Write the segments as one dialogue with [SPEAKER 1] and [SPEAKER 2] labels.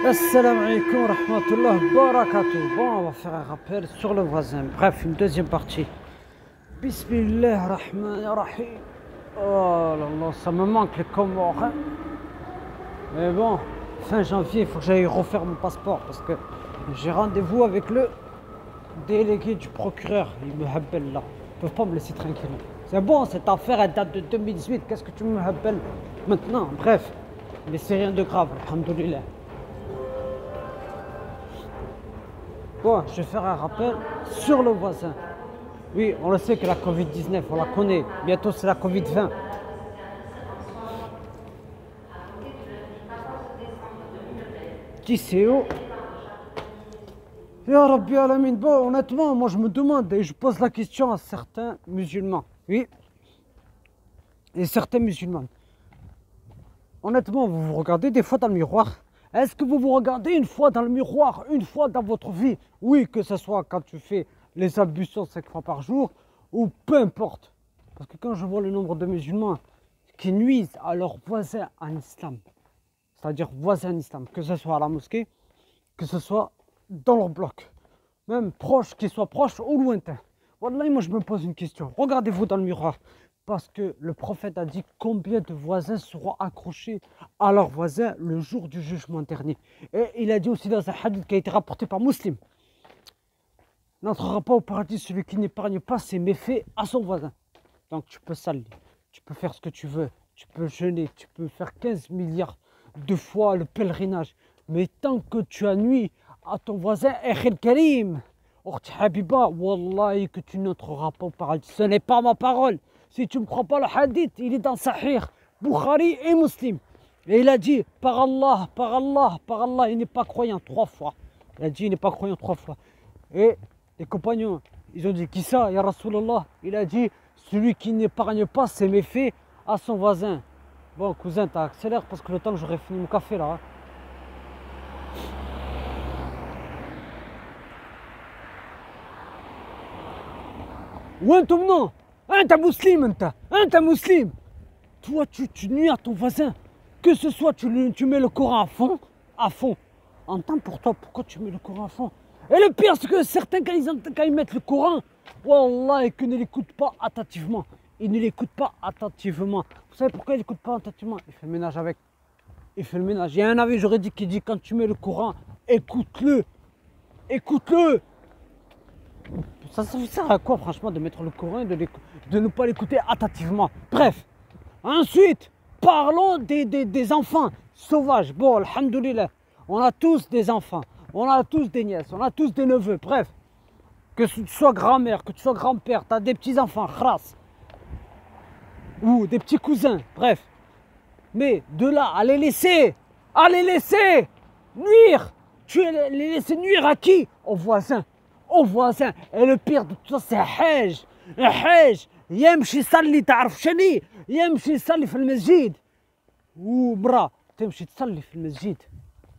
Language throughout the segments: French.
[SPEAKER 1] Assalamu alaikum wa rahmatullah wa barakatuh. Bon, on va faire un rappel sur le voisin. Bref, une deuxième partie. Bismillah rahman rahim. Oh là là, ça me manque les Comores. Mais bon, fin janvier, il faut que j'aille refaire mon passeport parce que j'ai rendez-vous avec le délégué du procureur. Il me habbelle là. Ils peuvent pas me laisser tranquille. C'est bon, cette affaire, elle date de 2018. Qu'est-ce que tu me habbelles maintenant? Bref, mais c'est rien de grave, alhamdoulilah. Bon, je vais faire un rappel sur le voisin. Oui, on le sait que la Covid-19, on la connaît. Bientôt, c'est la Covid-20. TCO. Ya Rabbi Alamin. Bon, honnêtement, moi je me demande et je pose la question à certains musulmans. Oui. Et certains musulmans. Honnêtement, vous vous regardez des fois dans le miroir. Est-ce que vous vous regardez une fois dans le miroir, une fois dans votre vie? Oui, que ce soit quand tu fais les ablutions 5 fois par jour, ou peu importe. Parce que quand je vois le nombre de musulmans qui nuisent à leurs voisins en islam, c'est-à-dire voisins en islam, que ce soit à la mosquée, que ce soit dans leur bloc, même proches, qu'ils soient proches ou lointains. Wallahi, moi je me pose une question. Regardez-vous dans le miroir. Parce que le prophète a dit combien de voisins seront accrochés à leurs voisins le jour du jugement dernier. Et il a dit aussi dans un hadith qui a été rapporté par Muslim, n'entrera pas au paradis celui qui n'épargne pas ses méfaits à son voisin. Donc tu peux salir, tu peux faire ce que tu veux, tu peux jeûner, tu peux faire 15 milliards de fois le pèlerinage. Mais tant que tu as nuit à ton voisin, Ekhel Karim, Orti Habiba, Wallahi que tu n'entreras pas au paradis. Ce n'est pas ma parole. Si tu ne me crois pas, le hadith, il est dans Sahih, Bukhari et Muslim. Et il a dit, par Allah, par Allah, par Allah, il n'est pas croyant 3 fois. Il a dit, il n'est pas croyant 3 fois. Et les compagnons, ils ont dit, qui ça, ya Rasulallah? Il a dit, celui qui n'épargne pas ses méfaits à son voisin. Bon, cousin, t'as accéléré parce que le temps que j'aurais fini mon café là. وانتم non, انت مسلم انت مسلم. Toi tu nuis à ton voisin, que ce soit tu mets le Coran à fond, en temps pour toi, pourquoi tu mets le Coran à fond? Et le pire c'est que certains quand ils mettent le Coran, wallah, et qu'ils ne l'écoutent pas attentivement, ils ne l'écoutent pas attentivement. Vous savez pourquoi ils n'écoutent pas attentivement? Il fait le ménage avec, il fait le ménage. Il y a un avis juridique qui dit quand tu mets le Coran, écoute-le, écoute-le. Ça sert à quoi franchement de mettre le Coran et de ne pas l'écouter attentivement? Bref, ensuite, parlons des enfants sauvages. Bon, alhamdoulilah, on a tous des enfants, on a tous des nièces, on a tous des neveux, bref. Que tu sois grand-mère, que tu sois grand-père, tu as des petits-enfants, khras, ou des petits cousins, bref. Mais de là à les laisser nuire, les laisser nuire à qui? Aux voisins. Aux voisins. Et le pire de tout ça, c'est حاج يمشي يصلي. تعرف شني؟ يمشي يصلي في المسجد ومرا تمشي تصلي في المسجد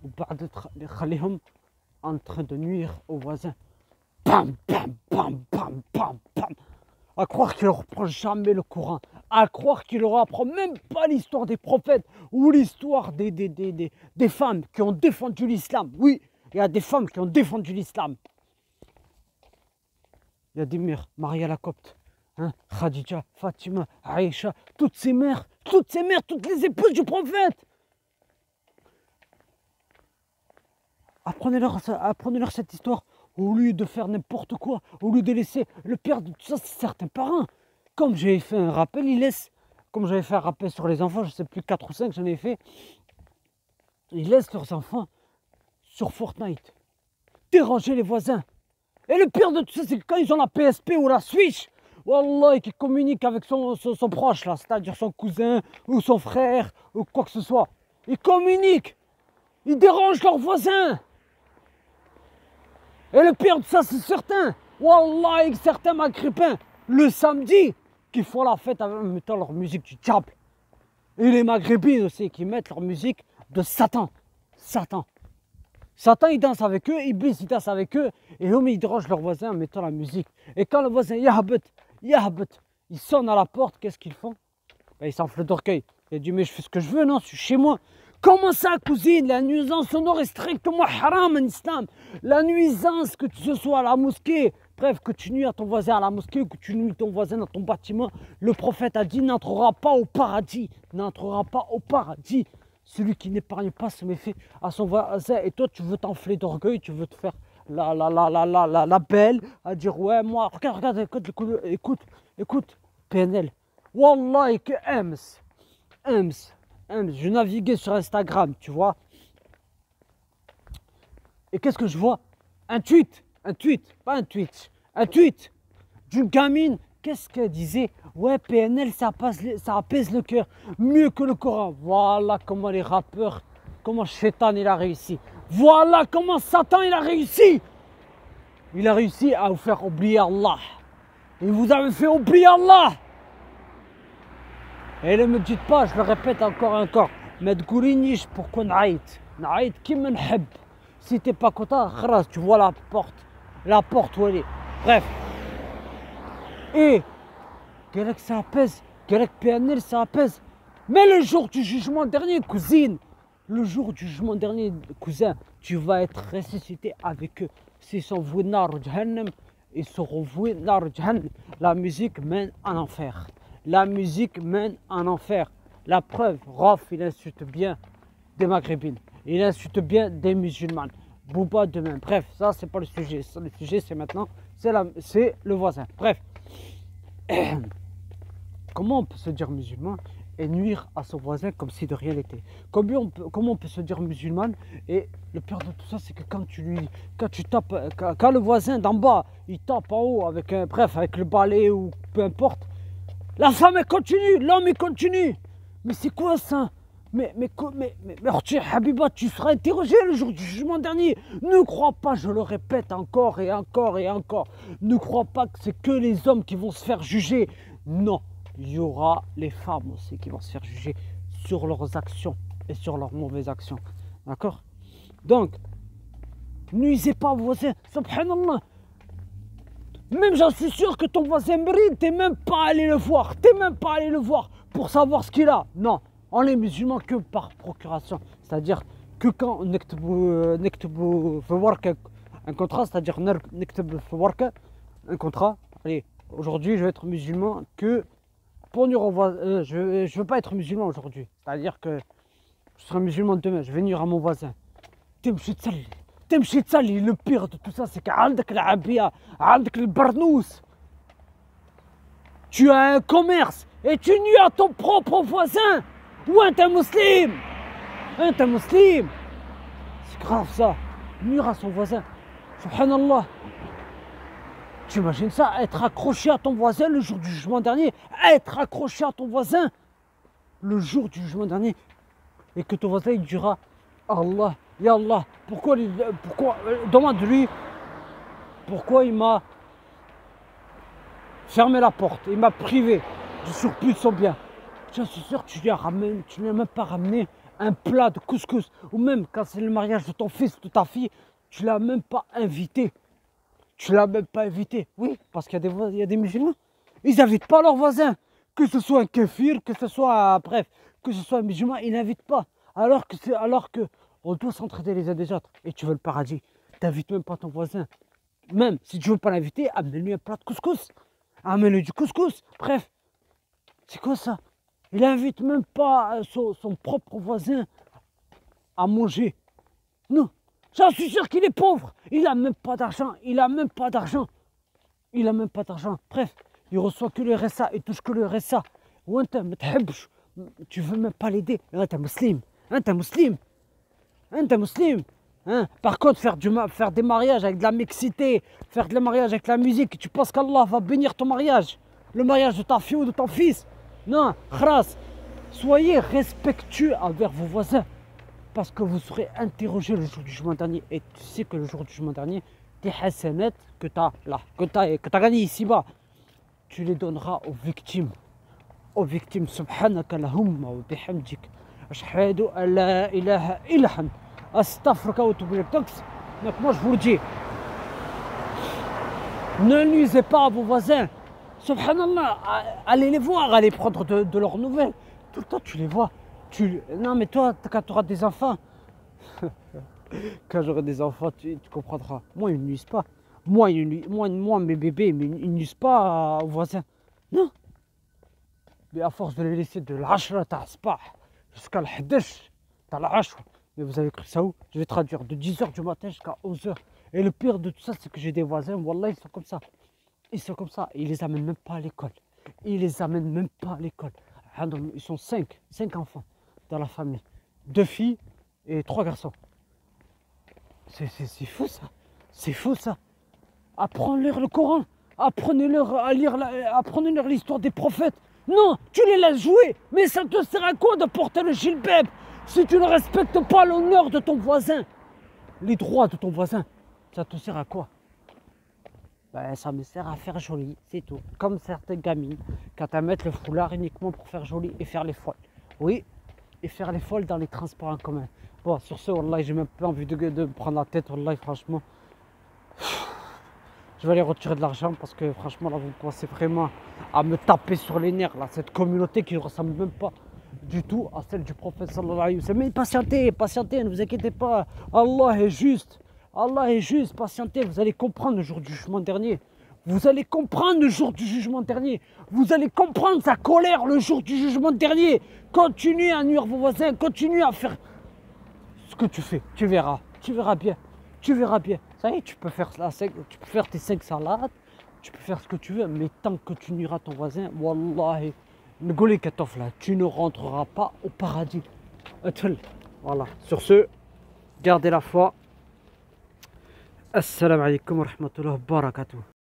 [SPEAKER 1] وبعد يخليهم en train de nuire aux voisins. Bam, bam, bam, bam, bam, bam. À croire qu'il ne leur apprend jamais le Coran, à croire qu'il ne leur apprend même pas l'histoire des prophètes ou l'histoire des femmes qui ont défendu l'islam. Oui, il y a des femmes qui ont défendu l'islam. Il y a des mères, Maria la Copte, hein, Khadija, Fatima, Aïcha, toutes ces mères, toutes les épouses du prophète. Apprenez-leur cette histoire au lieu de faire n'importe quoi, au lieu de laisser. Le pire de tout ça, c'est certains parents. Comme j'avais fait un rappel, comme j'avais fait un rappel sur les enfants, je ne sais plus, 4 ou 5, j'en ai fait, ils laissent leurs enfants sur Fortnite, déranger les voisins. Et le pire de tout ça, c'est que quand ils ont la PSP ou la Switch, wallah, qu'ils communiquent avec son proche, là, c'est-à-dire son cousin ou son frère ou quoi que ce soit. Ils communiquent, ils dérangent leurs voisins. Et le pire de ça, c'est certains, wallah, certains maghrébins, le samedi, qui font la fête en mettant leur musique du diable. Et les maghrébines aussi, qui mettent leur musique de Satan. Satan, il danse avec eux, Iblis, il danse avec eux, et eux, ils dérangent leurs voisins en mettant la musique. Et quand le voisin, yahbet, il sonne à la porte, qu'est-ce qu'ils font? Ben, ils s'enflent d'orgueil. Il dit, mais je fais ce que je veux, non, je suis chez moi. Comment ça, cousine? La nuisance sonore est strictement haram en islam. La nuisance, que ce soit à la mosquée, bref, que tu nuis à ton voisin à la mosquée ou que tu nuis ton voisin dans ton bâtiment, le prophète a dit n'entrera pas au paradis. N'entrera pas au paradis. Celui qui n'épargne pas ce méfait à son voisin. Et toi, tu veux t'enfler d'orgueil, tu veux te faire la belle, à dire ouais, moi, regarde, écoute, PNL. Wallah, que je naviguais sur Instagram, tu vois. Et qu'est-ce que je vois? Un tweet, un tweet d'une gamine. Qu'est-ce qu'elle disait? Ouais, PNL, ça apaise le cœur, mieux que le Coran. Voilà comment les rappeurs, comment Shaitan il a réussi. Voilà comment Satan il a réussi. Il a réussi à vous faire oublier Allah. Il vous avait fait oublier Allah. Et ne me dites pas, je le répète encore et encore, ما تقولينيش pourquoi نعيط كيما نحب. Si t'es pas content, خلاص, tu vois la porte où elle est. Bref. Et que ça apaise, que PNL ça apaise. Mais le jour du jugement dernier, cousine, le jour du jugement dernier, cousin, tu vas être ressuscité avec eux. S'ils sont voués nar jahannam, ils seront voués nar jahannam. La musique mène en enfer. La musique mène en enfer. La preuve, Rof, il insulte bien des maghrébines. Il insulte bien des musulmanes. Bouba de même. Bref, ça c'est pas le sujet. Le sujet c'est maintenant, c'est le voisin. Bref. Comment on peut se dire musulman et nuire à son voisin comme si de rien n'était? Comment on peut se dire musulman? Et le pire de tout ça, c'est que quand tu tapes, quand le voisin d'en bas, il tape en haut avec avec le balai ou peu importe, la femme elle continue, l'homme il continue. Mais c'est quoi ça? Mais Habiba, tu seras interrogé le jour du jugement dernier. Ne crois pas, je le répète encore et encore et encore, ne crois pas que c'est que les hommes qui vont se faire juger. Non, il y aura les femmes aussi qui vont se faire juger sur leurs actions et sur leurs mauvaises actions. D'accord? Donc, nuisez pas aux voisins. Subhanallah. Même j'en suis sûr que ton voisin bride, t'es même pas allé le voir. T'es même pas allé le voir pour savoir ce qu'il a. Non, on est musulmans que par procuration. C'est-à-dire que quand on un contrat, c'est-à-dire un contrat. Allez, aujourd'hui je vais être musulman que pour nuire au voisin. Je veux pas être musulman aujourd'hui. C'est-à-dire que je serai musulman demain. Je vais nuire à mon voisin. تمشي تصلي. Le pire de tout ça, c'est qu'عندك العبية, عندك البرنوس. Tu as un commerce et tu nuis à ton propre voisin. Ou un musulman. C'est grave ça. Nuire à son voisin. Subhanallah. Tu imagines ça, être accroché à ton voisin le jour du jugement dernier. Être accroché à ton voisin le jour du jugement dernier. Et que ton voisin il dira Allah, ya Allah, pourquoi demande-lui pourquoi il m'a fermé la porte, il m'a privé du surplus de son bien. Je suis sûr que tu lui as même pas ramené un plat de couscous, ou même quand c'est le mariage de ton fils, de ta fille, tu l'as même pas invité. Oui, parce qu'il y a des musulmans, ils n'invitent pas leurs voisins, que ce soit un kéfir, que ce soit un musulman, ils n'invitent pas. Alors que on doit s'entraider les uns des autres. Et tu veux le paradis, t'invites même pas ton voisin. Même si tu veux pas l'inviter, amène-lui un plat de couscous. Amène-lui du couscous. Bref, c'est quoi ça? Il invite même pas son propre voisin à manger. Non, j'en suis sûr qu'il est pauvre. Il a même pas d'argent. Bref, il reçoit que le RSA, il touche que le RSA. Ou tu veux même pas l'aider. T'es musulman. Hein? Par contre, faire des mariages avec de la mixité, faire des mariages avec la musique, tu penses qu'Allah va bénir ton mariage, le mariage de ta fille ou de ton fils? Non, khras. Soyez respectueux envers vos voisins, parce que vous serez interrogé le jour du jugement dernier. Et tu sais que le jour du jugement dernier, tes hasanat que tu as gagné ici-bas, tu les donneras aux victimes. Subhanaka Allahumma wa bihamdik. Ashhadu an la ilaha illa anta. Astaghfiruka wa atubu ilaik. Donc moi je vous le dis, ne nuisez pas à vos voisins. Subhanallah, allez les voir, allez prendre de leurs nouvelles. Tout le temps tu les vois, Non, mais toi, quand tu auras des enfants, quand j'aurai des enfants, tu comprendras. Moi, ils ne nuisent pas. Moi, mes bébés, mais ils ne nuisent pas aux voisins. Non. Mais à force de les laisser de l'ashra ta'asbah jusqu'à l'hadash, t'as l'ashra. Mais vous avez cru ça où? Je vais traduire de 10h du matin jusqu'à 11h. Et le pire de tout ça, c'est que j'ai des voisins, wallah, ils sont comme ça. Ils sont comme ça. Ils les amènent même pas à l'école. Ils les amènent même pas à l'école. Ils sont 5 enfants dans la famille. 2 filles et 3 garçons. C'est fou ça. C'est fou ça. Apprenez-leur le Coran. Apprenez-leur à lire, apprenez-leur l'histoire des prophètes. Non, tu les laisses jouer. Mais ça te sert à quoi de porter le gilbeb si tu ne respectes pas l'honneur de ton voisin, les droits de ton voisin? Ça te sert à quoi? Ben, ça me sert à faire joli, c'est tout. Comme certaines gamines, quand elles mettent le foulard uniquement pour faire joli et faire les folles. Oui, et faire les folles dans les transports en commun. Bon, sur ce, wallah, j'ai même pas envie de prendre la tête, wallah, franchement. Je vais aller retirer de l'argent parce que franchement, là, vous commencez vraiment à me taper sur les nerfs, là. Cette communauté qui ne ressemble même pas du tout à celle du prophète sallallahu alayhi wa sallam. Mais patientez, ne vous inquiétez pas. Allah est juste. Allah est juste, patientez, vous allez comprendre le jour du jugement dernier. Vous allez comprendre le jour du jugement dernier. Vous allez comprendre sa colère le jour du jugement dernier. Continuez à nuire vos voisins, continuez à faire ce que tu fais. Tu verras bien. Tu verras bien. Ça y est, tu peux faire tes 5 salades, tu peux faire ce que tu veux, mais tant que tu nuiras ton voisin, wallahi, tu ne rentreras pas au paradis. Voilà. Sur ce, gardez la foi. Assalamu alaikum wa rahmatullahi wa barakatuh.